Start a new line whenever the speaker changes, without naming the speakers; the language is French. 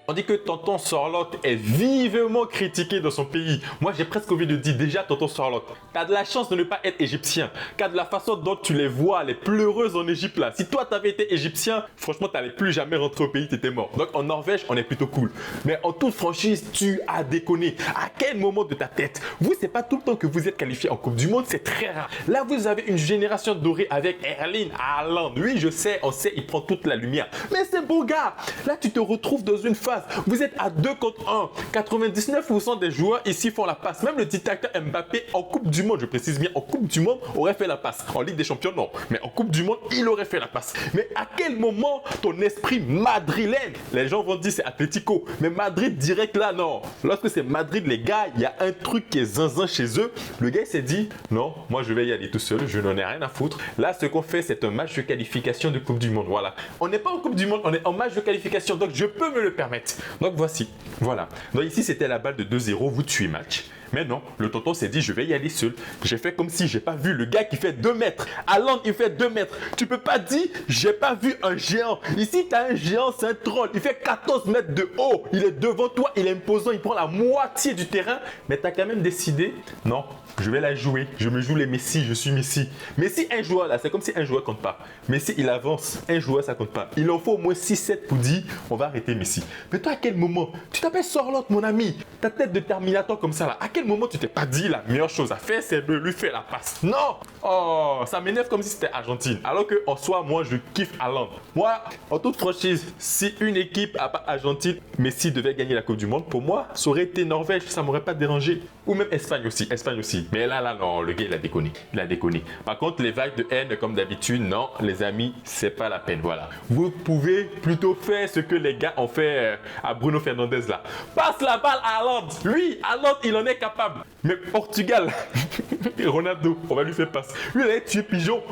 On dit que tonton Sorlotte est vivement critiqué dans son pays. Moi, j'ai presque envie de dire déjà tonton Sorlotte, t'as de la chance de ne pas être égyptien. Car de la façon dont tu les vois, les pleureuses en Égypte là, si toi t'avais été égyptien, franchement, t'allais plus jamais rentrer au pays, t'étais mort. Donc en Norvège, on est plutôt cool. Mais en toute franchise, tu as déconné. À quel moment de ta tête? Vous, c'est pas tout le temps que vous êtes qualifié en Coupe du Monde, c'est très rare. Là, vous avez une génération dorée avec Erling Haaland. Oui, je sais, on sait, il prend toute la lumière. Mais c'est beau gars. Là, tu te retrouves dans une phase. Vous êtes à 2 contre 1. 99% des joueurs ici font la passe. Même le dictateur Mbappé en Coupe du Monde, je précise bien, en Coupe du Monde, aurait fait la passe. En Ligue des Champions, non. Mais en Coupe du Monde, il aurait fait la passe. Mais à quel moment ton esprit madrilène, les gens vont dire c'est Atlético, mais Madrid direct là, non. Lorsque c'est Madrid, les gars, il y a un truc qui est zinzin chez eux. Le gars, il s'est dit, non, moi je vais y aller tout seul, je n'en ai rien à foutre. Là, ce qu'on fait, c'est un match de qualification de Coupe du Monde. Voilà. On n'est pas en Coupe du Monde, on est en match de qualification, donc je peux me le permettre. Donc voici, voilà. Donc ici, c'était la balle de 2-0, vous tuez match. Mais non, le tonton s'est dit, je vais y aller seul. J'ai fait comme si j'ai pas vu le gars qui fait 2 mètres. Haaland, il fait 2 mètres. Tu peux pas dire, j'ai pas vu un géant. Ici, tu as un géant, c'est un troll. Il fait 14 mètres de haut. Il est devant toi, il est imposant, il prend la moitié du terrain. Mais tu as quand même décidé, non, je vais la jouer. Je me joue les Messi, je suis Messi. Messi, un joueur là, c'est comme si un joueur compte pas. Messi, il avance. Un joueur, ça compte pas. Il en faut au moins 6-7 pour dire, on va arrêter Messi. Mais toi, à quel moment? Tu t'appelles Sorlotte, mon ami. Ta tête de Terminator comme ça là. À quel moment tu t'es pas dit la meilleure chose à faire, c'est de lui faire la passe? Non! Oh, ça m'énerve comme si c'était Argentine. Alors que en soi, moi, je kiffe Haaland. Moi, en toute franchise, si une équipe à part Argentine, Messi devait gagner la Coupe du Monde, pour moi, ça aurait été Norvège, ça m'aurait pas dérangé. Ou même Espagne aussi, Espagne aussi. Mais là, non, le gars, il a déconné. Il a déconné. Par contre, les vagues de haine, comme d'habitude, non, les amis, c'est pas la peine. Voilà. Vous pouvez plutôt faire ce que les gars ont fait à Bruno Fernandes là. Passe la balle à Haaland. Lui, Haaland, il en est capable. Mais Portugal, Ronaldo, on va lui faire passe. Lui, il a tué Pigeon.